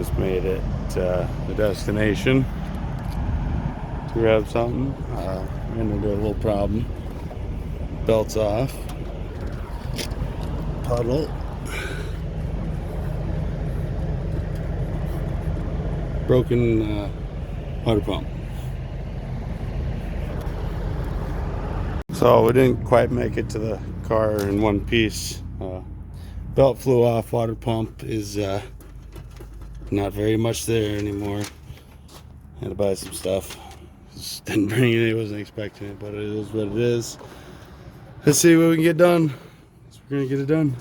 Just made it to the destination to grab something. Ran into a little problem. Belt's off. Puddle. Broken water pump. So we didn't quite make it to the car in one piece. Belt flew off. Water pump is not very much there anymore. Had to buy some stuff. Just didn't bring it. I wasn't expecting it, but it is what it is. Let's see what we can get done. We're gonna get it done.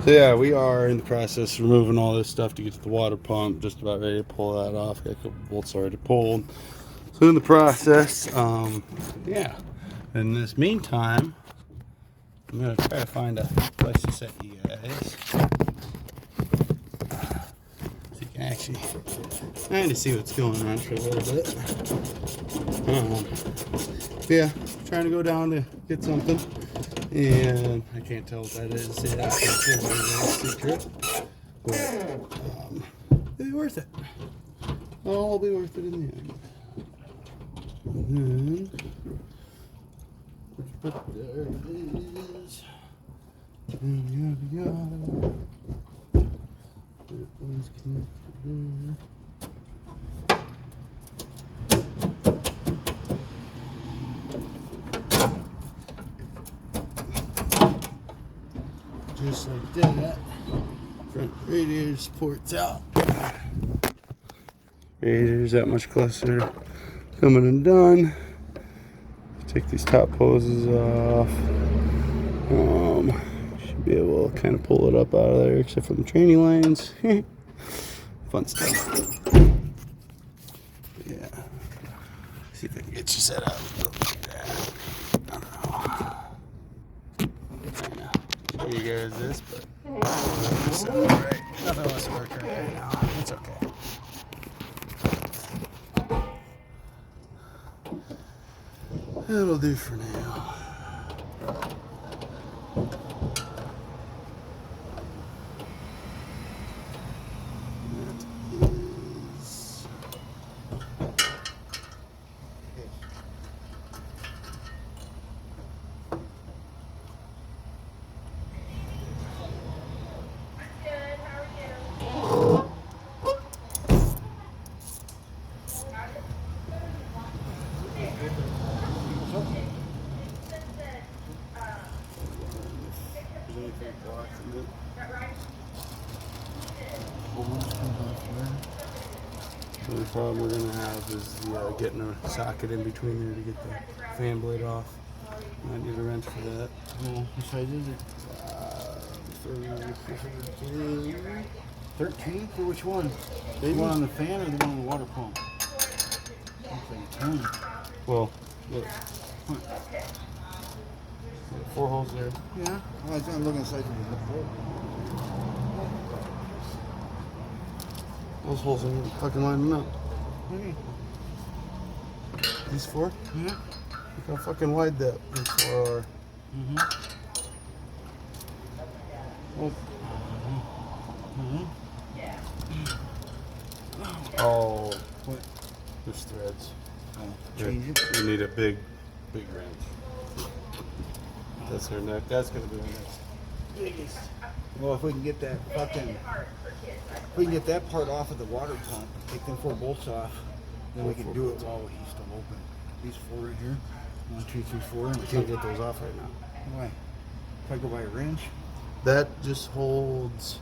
So yeah, we are in the process of removing all this stuff to get to the water pump. Just about ready to pull that off. Got a couple bolts already pulled. So in the process, yeah. In this meantime, I'm gonna try to find a place to set you guys. So you can actually kind of see what's going on for a little bit. Yeah, trying to go down to get something. And I can't tell what that is. Yeah, I can't tell what it is. Secret. But it'll be worth it. All will be worth it in the end. And then, there it is. And yada. It was connected there. Just like that. Front radiator supports out. Radiator's that much closer. Coming undone. Take these top hoses off. Should be able to kind of pull it up out of there, except for the training lines. Fun stuff. Yeah. See if I can get you set up. I don't know. Show you guys this, but it's all right. Nothing else to work right now. It's okay. That'll do for now. The only problem we're going to have is getting a socket in between there to get the fan blade off. Might need a wrench for that. Well, what size is it? 13? For which one? The one on the fan or the one on the water pump? Looks like 10. Well, look. 4 holes there. Yeah. Well, I'm looking at the size of the Those holes are fucking lining up. Okay. These 4? Yeah. Look how fucking wide that these 4 are. Mm-hmm. Oh. Oh. What? There's threads. Change it. We need a big wrench. That's our next. That's gonna be our next biggest. Well, if we can get that if we can get that part off of the water pump, take them 4 bolts off, then we can do it while he's still open. These 4 right here. 1, 2, 3, 4. And We can't get those off right now. Why? If I go by a wrench? That just holds.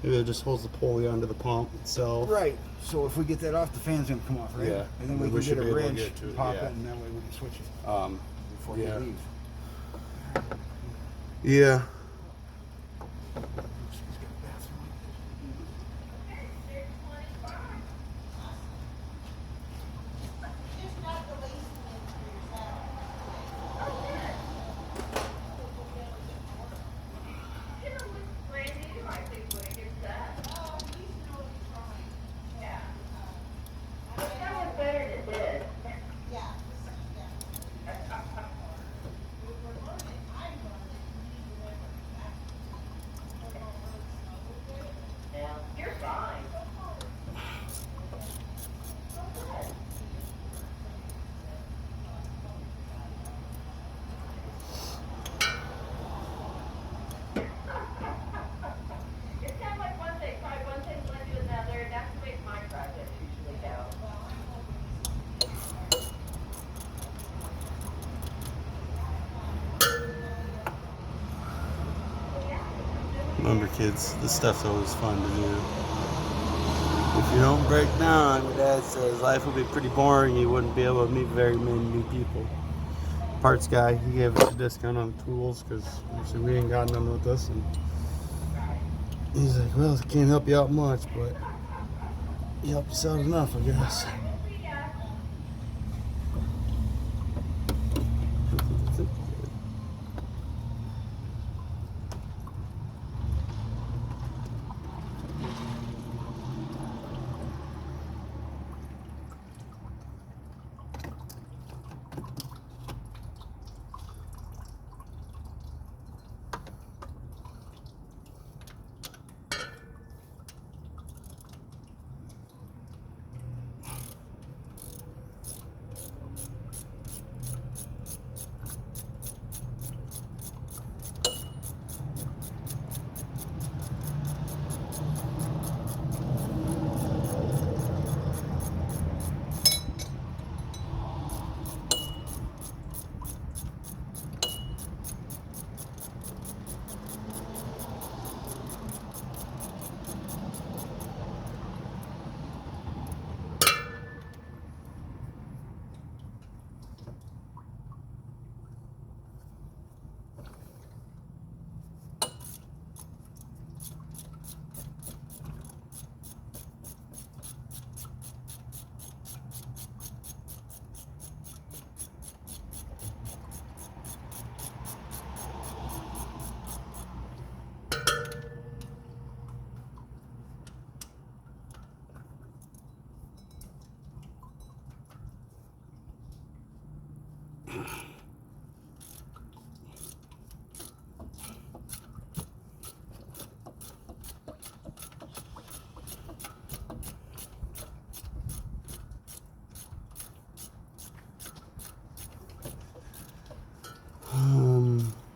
Maybe it just holds the pulley onto the pump itself. Right. So if we get that off, the fan's gonna come off, right? Yeah. And then we can should get be a able to wrench, get to it, pop yeah. it, and that way we can switch it before Yeah. he leaves. Yeah. Remember, kids, this stuff's always fun to do. If you don't break down, my dad says life would be pretty boring. You wouldn't be able to meet very many new people. Parts guy, he gave us a discount on tools because we ain't got none with us. And he's like, well, I can't help you out much, but he helped us out enough, I guess.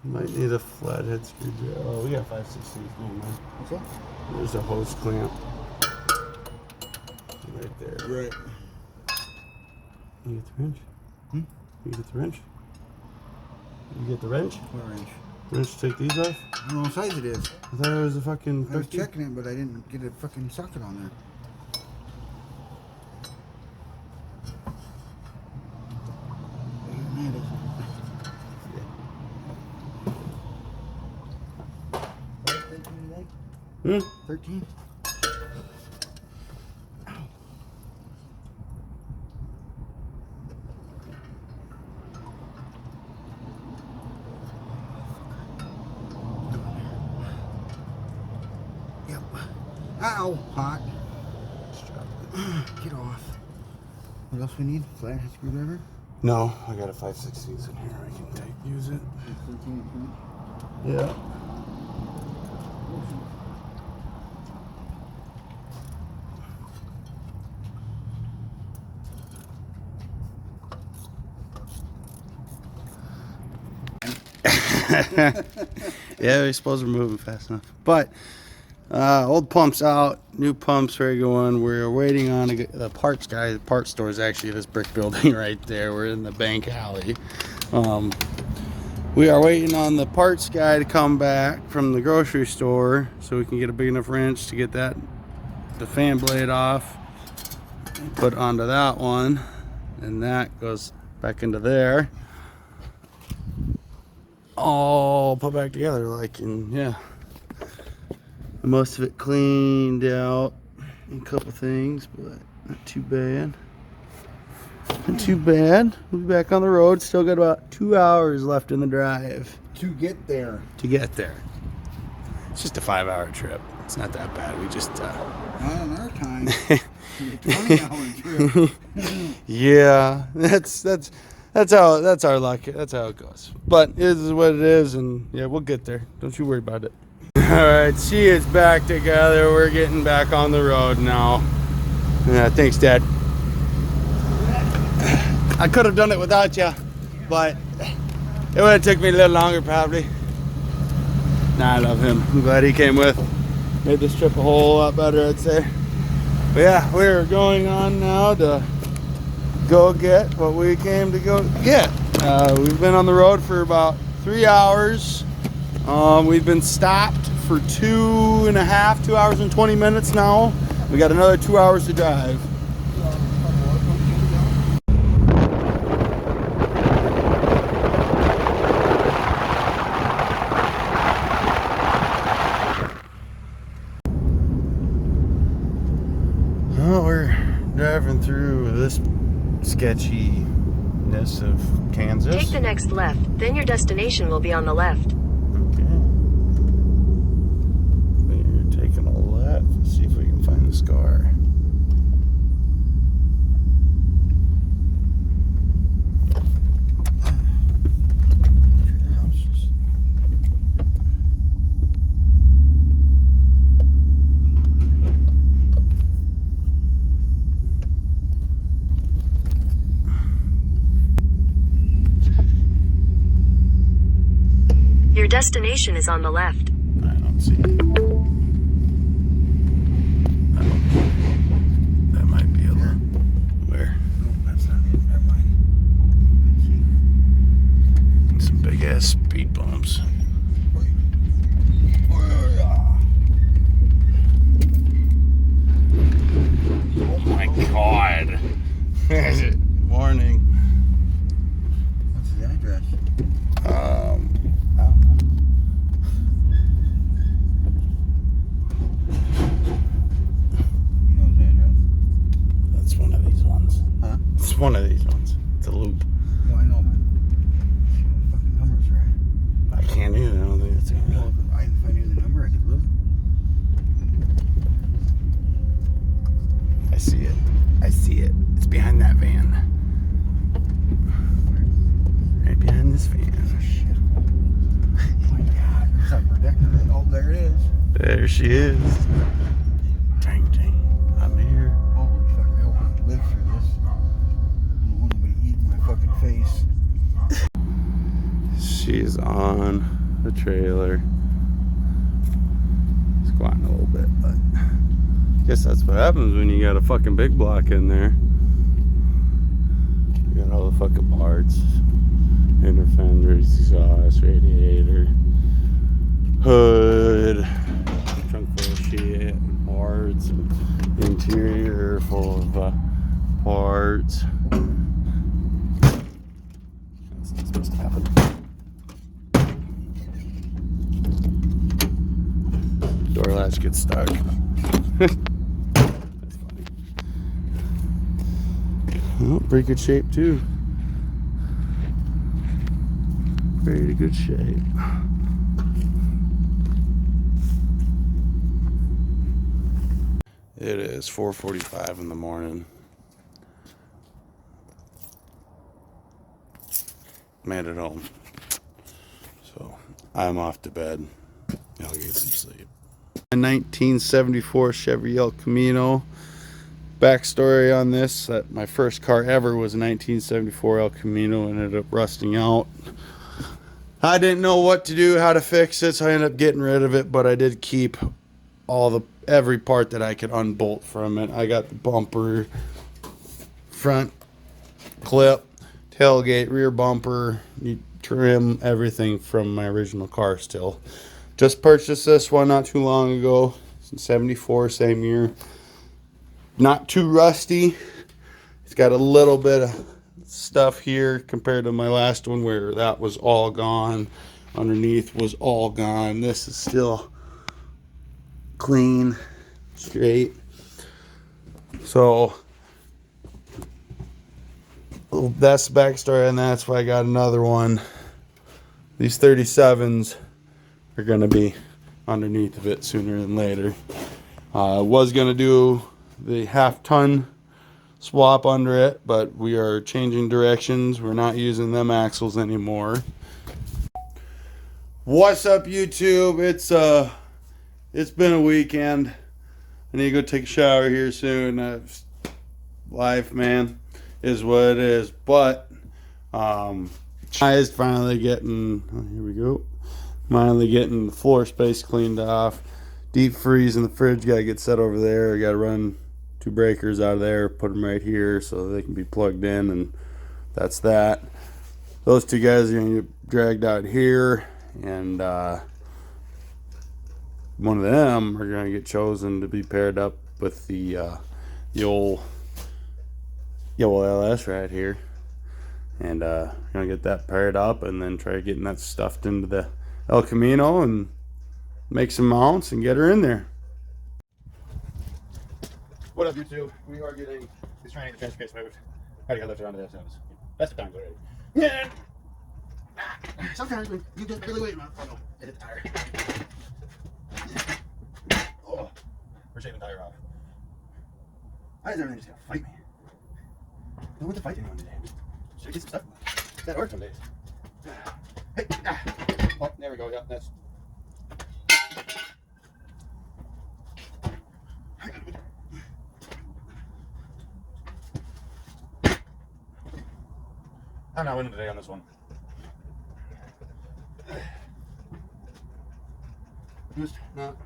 Might need a flathead screwdriver. Oh, we got 5/16. Never mind. What's that? There's a hose clamp. Right there. Right. You get the wrench? Hmm? You get the wrench? You get the wrench? What wrench? Wrench to take these off? I don't know what size it is. I thought it was a fucking. I was checking it, but I didn't get a fucking socket on there. Hmm? 13? Yep. Ow! Hot. Get off. What else we need? Flathead screwdriver? No, I got a 5/16 in here. I can use it. 13. Yeah. Yeah, we suppose we're moving fast enough. But old pump's out, new pump's ready to go on. We're waiting on the parts guy. The parts store is actually this brick building right there. We're in the bank alley. We are waiting on the parts guy to come back from the grocery store so we can get a big enough wrench to get the fan blade off and put onto that one, and that goes back into there. All put back together, yeah, most of it cleaned out, a couple things, but not too bad. Not too bad. We'll be back on the road. Still got about 2 hours left in the drive To get there. It's just a 5-hour trip. It's not that bad. We just Not on our time. 20-hour trip. yeah, that's our luck. That's how it goes. But it is what it is, and yeah, we'll get there. Don't you worry about it. All right, she is back together. We're getting back on the road now. Yeah, thanks, Dad. I could have done it without you, but it would have took me a little longer, probably. Nah, I love him. I'm glad he came with. Made this trip a whole lot better, I'd say. But yeah, we're going on now to go get what we came to go get. We've been on the road for about 3 hours. We've been stopped for 2 hours and 20 minutes now. We got another 2 hours to drive. Well, we're driving through this sketchiness of Kansas. Take the next left, then your destination will be on the left. Okay. We're taking a left. Let's see if we can find the scar. Your destination is on the left. I don't see it. That might be a little. Where? No, that's not it. Never mind. Some big ass speed bumps. Oh my god. Morning. What's his address? I don't know. You know his address? That's one of these ones. Huh? It's one of these ones. It's a loop. No, I know, man. Shit, the fucking number's right. I can't either. I don't think it's gonna. Well, if I knew the number, I could look. I see it. I see it. It's behind that van. Right behind this van. Shit. Oh my god. It's not protected. Oh, there it is. There she is. Dang, dang. I'm here. Holy fuck, I hope I can live through this. I don't want nobody eating my fucking face. She's on the trailer. Squatting a little bit, but I guess that's what happens when you got a fucking big block in there. You got all the fucking parts. Inner fender, exhaust, radiator, hood, trunk full of shit, and parts, and interior full of parts. That's not supposed to happen. Door latch gets stuck. That's funny. Oh, pretty good shape too. Very good shape. It is 4:45 in the morning. Made it home. So I'm off to bed. I'll get some sleep. A 1974 Chevy El Camino. Backstory on this, that my first car ever was a 1974 El Camino, ended up rusting out. I didn't know what to do, how to fix it, so I ended up getting rid of it, but I did keep every part that I could unbolt from it. I got the bumper, front clip, tailgate, rear bumper, trim, everything from my original car still. Just purchased this one not too long ago. It's in 74, same year. Not too rusty. It's got a little bit of stuff here compared to my last one where that was all gone. Underneath was all gone. This is still clean, straight. So that's the backstory, and that's why I got another one. These 37s are going to be underneath of it sooner than later. Was going to do the half-ton swap under it, but we are changing directions. We're not using them axles anymore. What's up, YouTube? It's been a weekend. I need to go take a shower here soon. Life, man, is what it is. But I is finally getting. Oh, here we go. Finally getting the floor space cleaned off. Deep freeze in the fridge. Gotta get set over there. Gotta run 2 breakers out of there. Put them right here so they can be plugged in, and that's that. Those 2 guys are gonna get dragged out here, and one of them are going to get chosen to be paired up with the old yellow LS right here. And gonna get that paired up and then try getting that stuffed into the El Camino and make some mounts and get her in there. What up, YouTube? We are getting this trying to get the transfer case moved. How do you lift it onto this? That's the times already. Yeah. Sometimes when you just barely wait, oh no, I hit the tire. Oh, we're shaking the tire off. Why does everything just gotta fight me? I don't want to fight anyone today. Should get some stuff. It's that hard some days. Hey, oh, there we go. Yeah, that's. I'm not winning today on this one. Just not.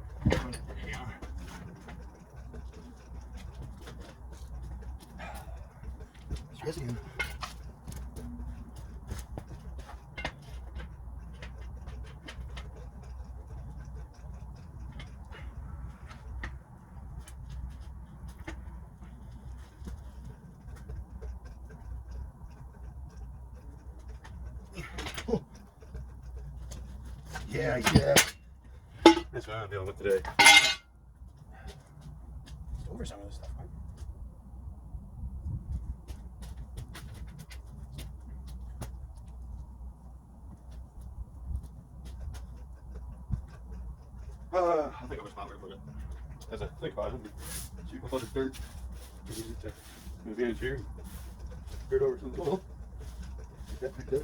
Stressing. Yeah. That's what I'm dealing with today. Just over some of this stuff, right? I think I was not going to put it. As I think about it, shoot a foot of dirt. Use it to move in here. Dirt over to the wall. Get that picked up.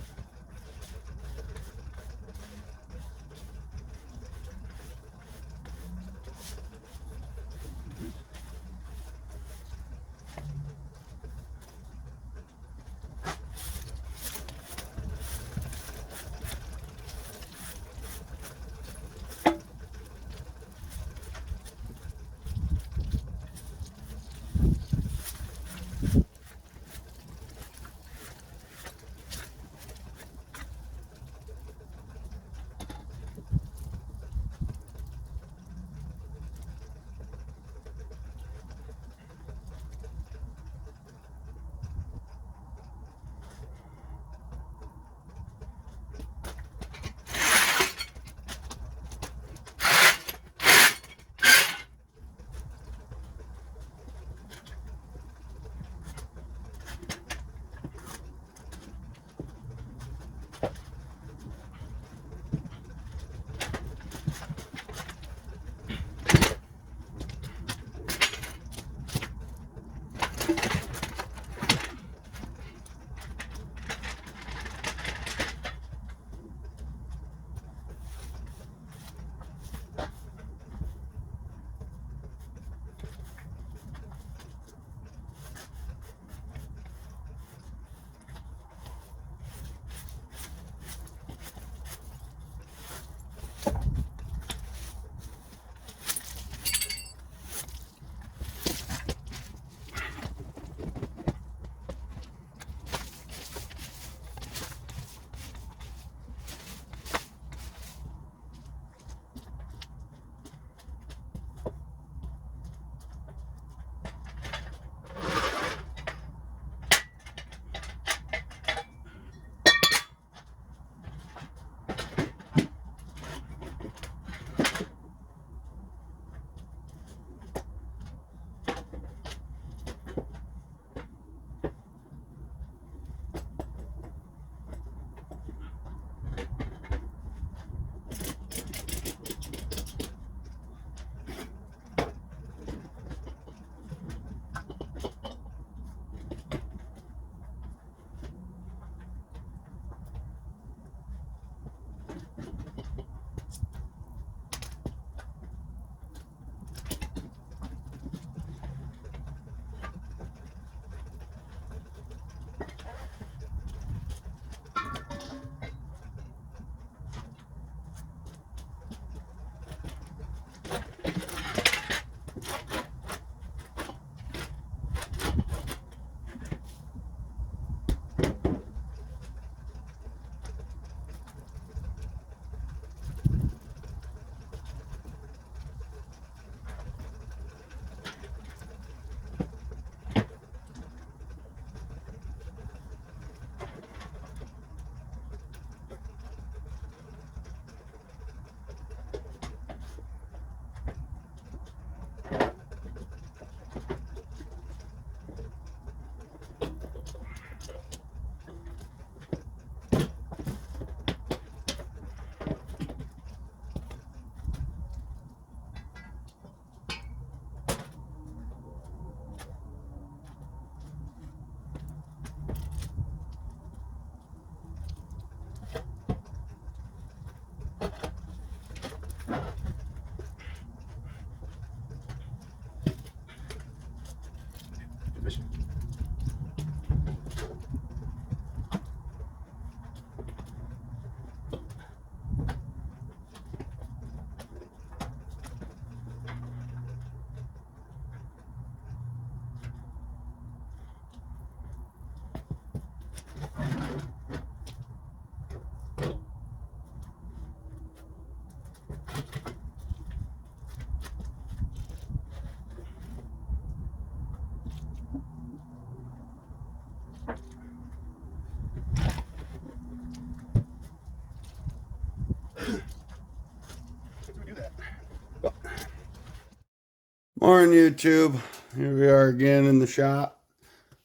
Morning, YouTube. Here we are again in the shop.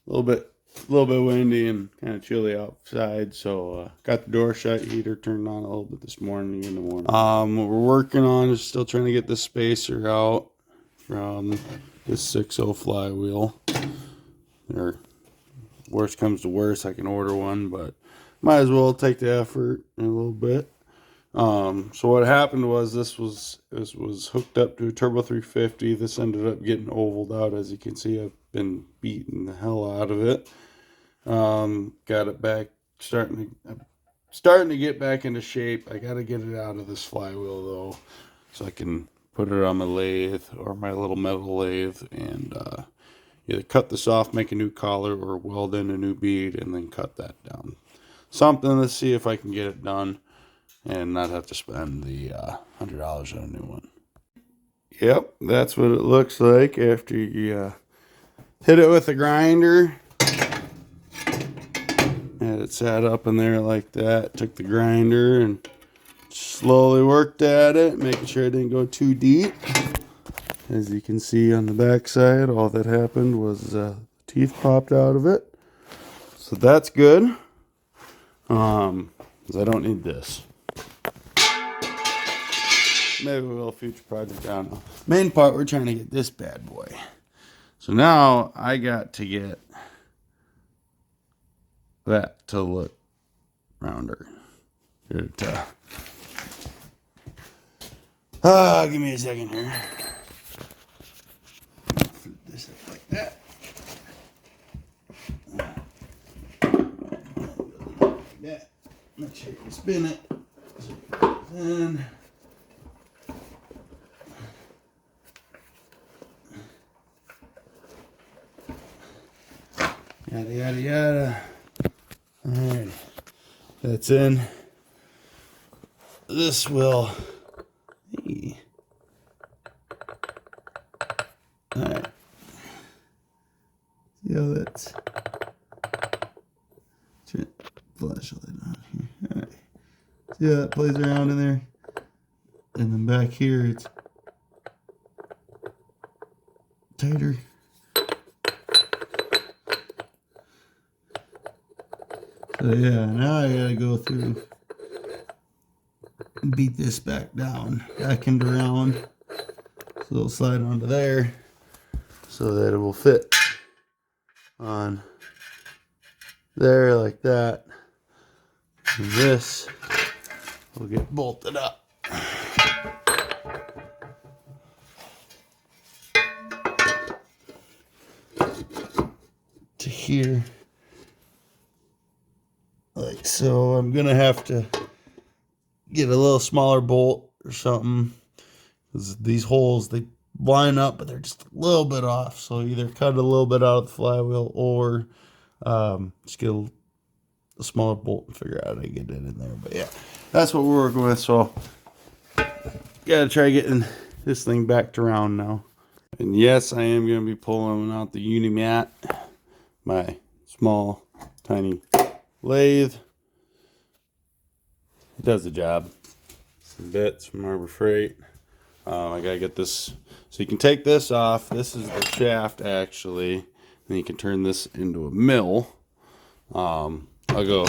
A little bit windy and kind of chilly outside, so got the door shut, heater turned on a little bit this morning. What we're working on is still trying to get the spacer out from this 6.0 flywheel. Or worst comes to worst, I can order one, but might as well take the effort in a little bit. So what happened was this was hooked up to a Turbo 350. This ended up getting ovaled out. As you can see, I've been beating the hell out of it. Got it back, starting to get back into shape. I got to get it out of this flywheel though, so I can put it on my lathe or my little metal lathe and either cut this off, make a new collar, or weld in a new bead and then cut that down. Something to see if I can get it done and not have to spend the $100 on a new one. Yep, that's what it looks like after you hit it with a grinder. And it sat up in there like that. Took the grinder and slowly worked at it, making sure it didn't go too deep. As you can see on the back side, all that happened was teeth popped out of it. So that's good. Because I don't need this. Maybe we'll future project, I don't know. Main part, we're trying to get this bad boy. So now I got to get that to look rounder. Give me a second here. Flip this up like that. Like that. Make sure you spin it. Then yada yada yada. Alright, that's in. This will. Hey. Alright. See how that's. Flashlight on here. Alright. See how that plays around in there? And then back here it's tighter. So yeah, now I gotta go through and beat this back down, back and around, so it'll slide onto there, so that it will fit on there like that. And this will get bolted up. To here. Like so. I'm gonna have to get a little smaller bolt or something, because these holes, they line up but they're just a little bit off, so either cut a little bit out of the flywheel or just get a smaller bolt and figure out how to get it in there. But yeah, that's what we're working with. So gotta try getting this thing back to round now. And yes, I am gonna be pulling out the Unimat, my small tiny lathe. It does the job. Some bits from Harbor Freight. I gotta get this, so you can take this off. This is the shaft actually, and you can turn this into a mill. I'll go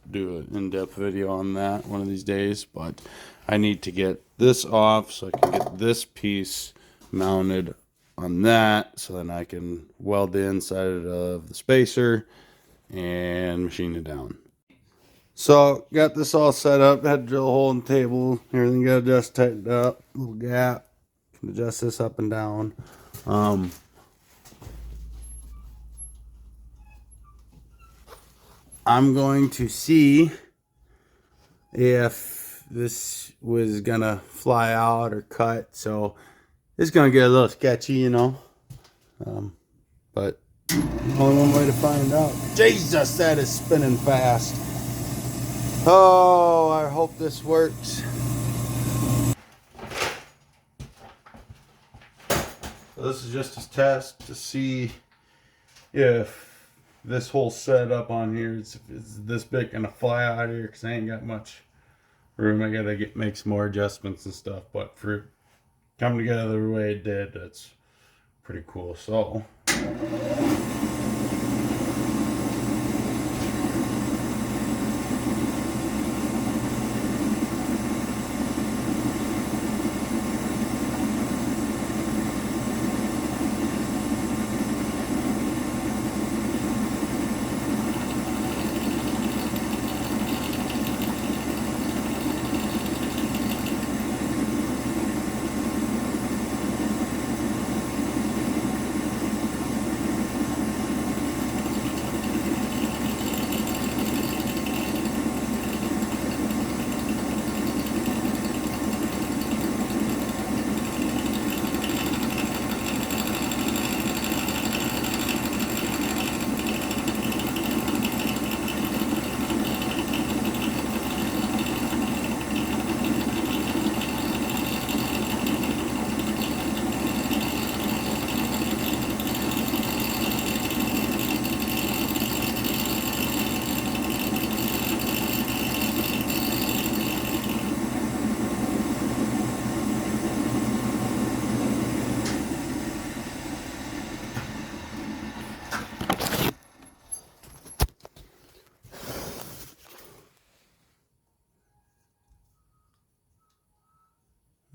do an in-depth video on that one of these days, but I need to get this off so I can get this piece mounted on that, so then I can weld the inside of the spacer and machine it down. So got this all set up, had to drill a hole in the table, everything got just tightened up, little gap, can adjust this up and down. I'm going to see if this was gonna fly out or cut. So it's gonna get a little sketchy, you know. But only one way to find out. Jesus, that is spinning fast. Oh, I hope this works. So this is just a test to see if this whole setup on here is this big gonna fly out here, because I ain't got much room. I gotta make some more adjustments and stuff, but for coming together the way it did, that's pretty cool. So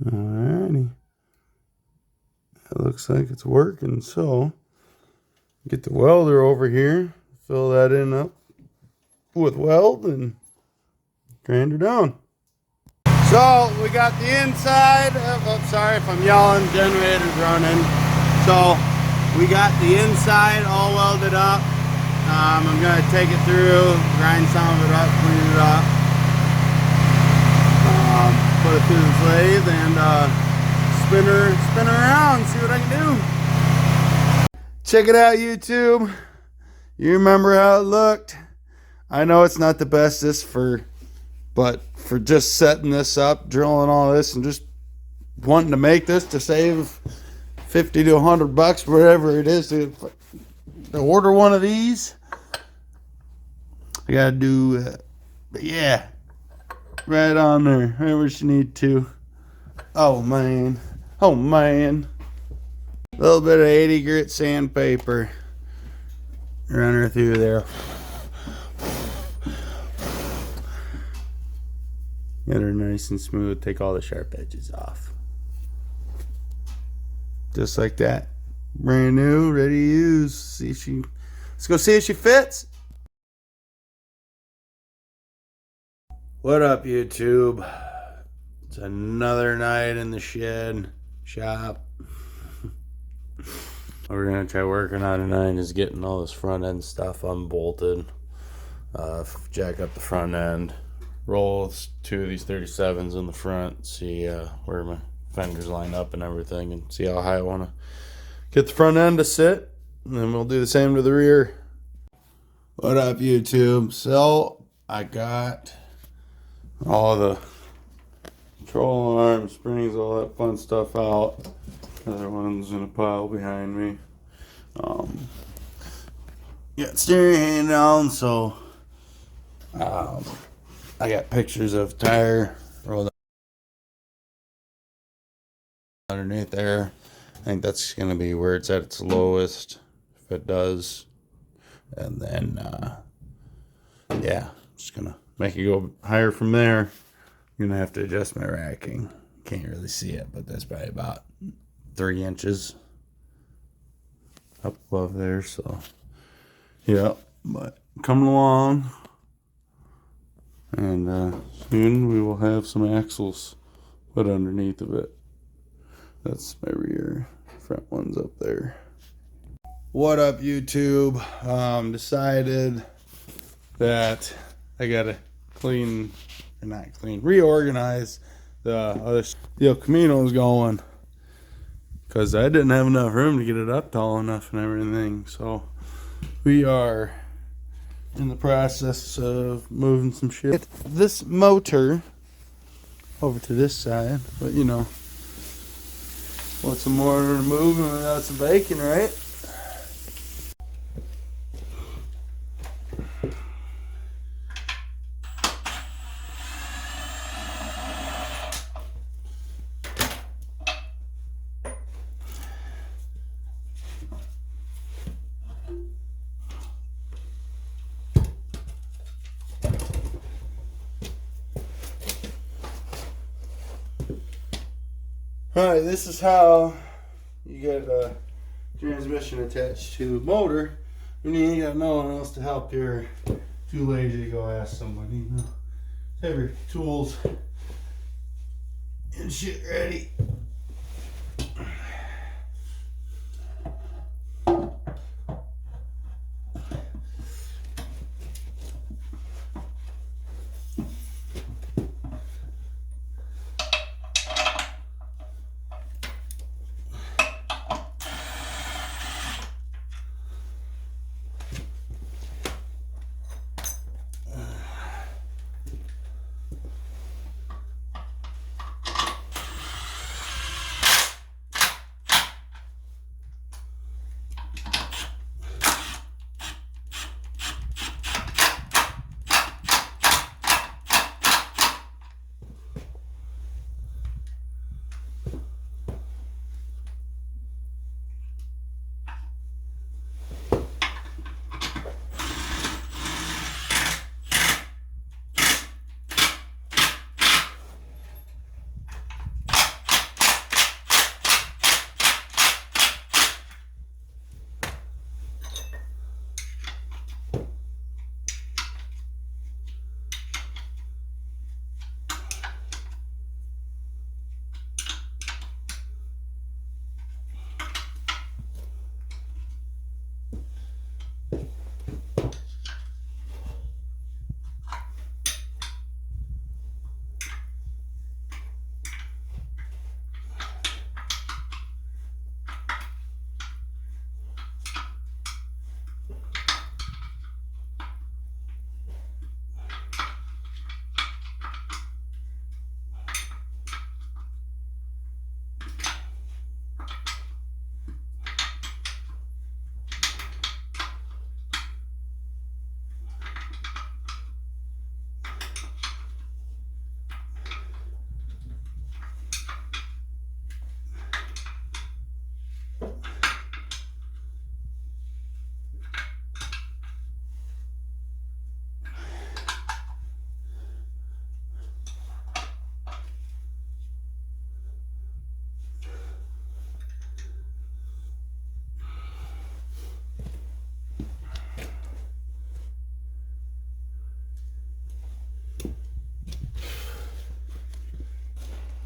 alrighty. It looks like it's working. So get the welder over here, fill that in up with weld and grind her down. So we got the inside. Oh, sorry if I'm yelling, generator's running. So we got the inside all welded up. I'm gonna take it through, grind some of it up, clean it up, put it through the lathe and spin her around, see what I can do. Check it out, YouTube. You remember how it looked? I know it's not the best but for just setting this up, drilling all this, and just wanting to make this to save 50 to 100 bucks, whatever it is, to order one of these. I gotta do, but yeah, right on there, right where you need to. Oh man, oh man. A little bit of 80 grit sandpaper. Run her through there. Get her nice and smooth. Take all the sharp edges off. Just like that. Brand new, ready to use. Let's go see if she fits. What up, YouTube? It's another night in the shop. What we're gonna try working on tonight is getting all this front end stuff unbolted. Jack up the front end. Roll 2 of these 37s in the front. See where my fenders line up and everything, and see how high I want to get the front end to sit. And then we'll do the same to the rear. What up, YouTube? So I got all the control arm, springs, all that fun stuff out. Other one's in a pile behind me. Got steering hand down, so I got pictures of tire rolled underneath there. I think that's gonna be where it's at its lowest, if it does. And then yeah, just gonna make it go higher from there. I'm gonna have to adjust my racking. Can't really see it, but that's probably about 3 inches up above there. So yeah, but coming along, and soon we will have some axles put underneath of it. That's my rear, front one's up there. What up, YouTube? Decided that I gotta clean, or not clean, reorganize the other. The Camino is going because I didn't have enough room to get it up tall enough and everything. So we are in the process of moving some shit. This motor over to this side, but you know, what's some motor to move without some bacon, right? Alright, this is how you get a transmission attached to the motor when you ain't got no one else to help. You're too lazy to go ask somebody. You know, have your tools and shit ready.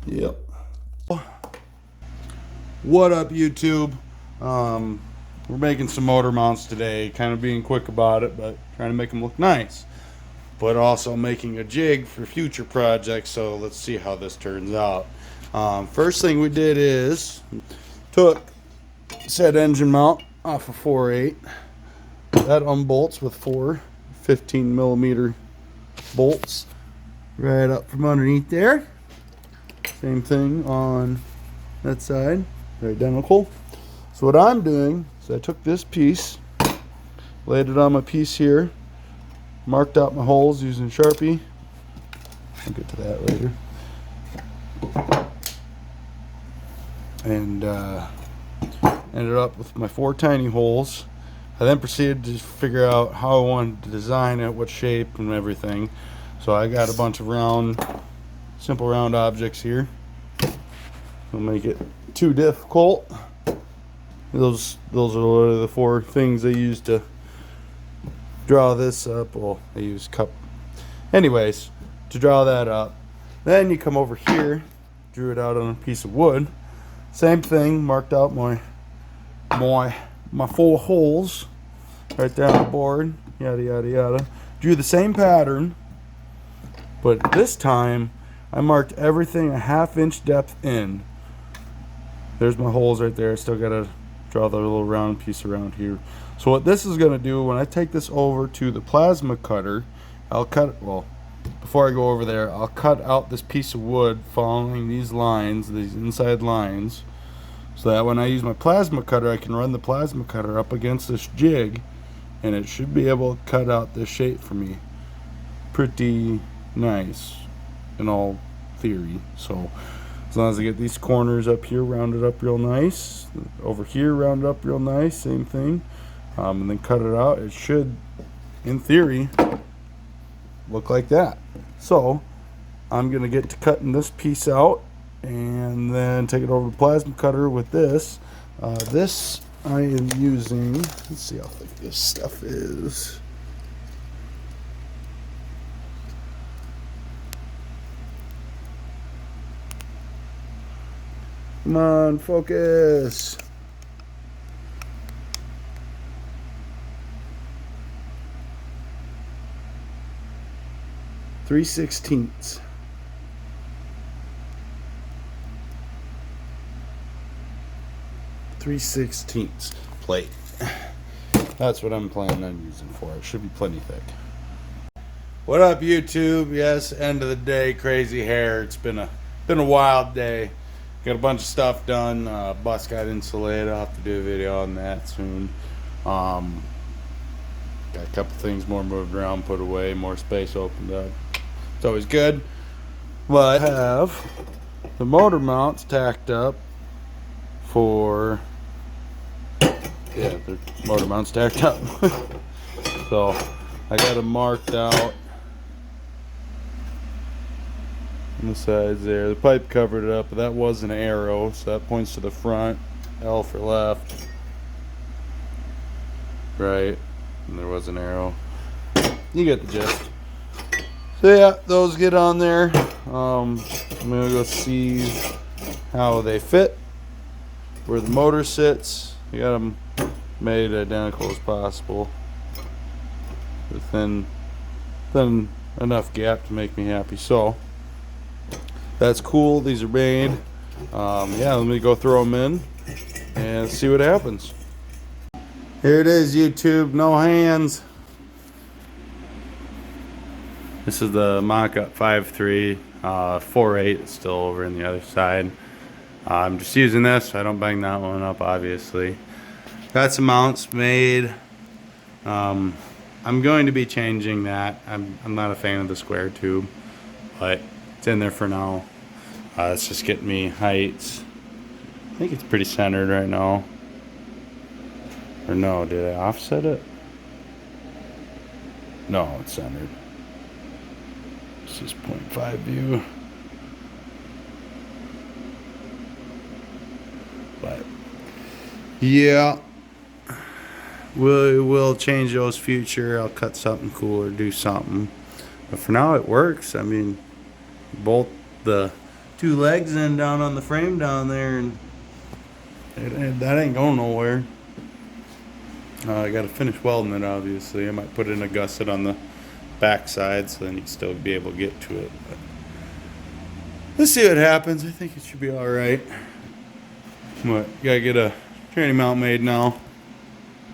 Yep. What up, YouTube? We're making some motor mounts today, kind of being quick about it, but trying to make them look nice, but also making a jig for future projects. So let's see how this turns out. First thing we did is took said engine mount off of 4/8. That unbolts with four 15mm bolts right up from underneath there. Same thing on that side. They're identical. So what I'm doing is I took this piece, laid it on my piece here, marked out my holes using Sharpie. I'll get to that later. And ended up with my 4 tiny holes. I then proceeded to figure out how I wanted to design it, what shape and everything. So I got a bunch of round, simple round objects here. Don't make it too difficult. Those are the 4 things I used to draw this up. Well, I use cup. Anyways, to draw that up. Then you come over here, drew it out on a piece of wood. Same thing, marked out my 4 holes right there on the board. Yada yada yada. Drew the same pattern, but this time I marked everything a 1/2 inch depth in. There's my holes right there. I still gotta draw the little round piece around here. So what this is gonna do, when I take this over to the plasma cutter, I'll cut, well, before I go over there, I'll cut out this piece of wood following these lines, these inside lines, so that when I use my plasma cutter, I can run the plasma cutter up against this jig, and it should be able to cut out this shape for me pretty nice in all theory. So as long as I get these corners up here rounded up real nice, over here rounded up real nice, same thing, and then cut it out, it should, in theory, look like that. So I'm gonna get to cutting this piece out and then take it over to the plasma cutter with this. This I am using, let's see how thick this stuff is. Come on, focus. Three 3/16. Three-sixteenths plate. That's what I'm planning on using for it. Should be plenty thick. What up, YouTube? Yes, end of the day, crazy hair. It's been a wild day. Got a bunch of stuff done. Bus got insulated. I'll have to do a video on that soon. Got a couple things more moved around, put away, more space opened up. It's always good. But I have the motor mounts tacked up for, yeah, the motor mounts tacked up. So I got them marked out on the sides there. The pipe covered it up, but that was an arrow, so that points to the front. L for left, right, and there was an arrow. You get the gist. So yeah, those get on there. I'm gonna go see how they fit, where the motor sits. You got them made identical as possible, within enough gap to make me happy. So that's cool. These are made. Yeah, let me go throw them in and see what happens. Here it is, YouTube. No hands. This is the mock-up 5.3, 4.8. It's still over in the other side. I'm just using this so I don't bang that one up, obviously. Got some mounts made. I'm going to be changing that. I'm not a fan of the square tube, but it's in there for now. It's just getting me heights. I think it's pretty centered right now. Or no, did I offset it? No, it's centered. This is 0.5 view. But yeah, we'll change those future. I'll cut something cooler, do something. But for now it works. I mean, bolt the two legs in down on the frame down there, and that ain't going nowhere. I got to finish welding it, obviously. I might put in a gusset on the back side so then you can still be able to get to it. But let's see what happens. I think it should be alright. But gotta get a training mount made now.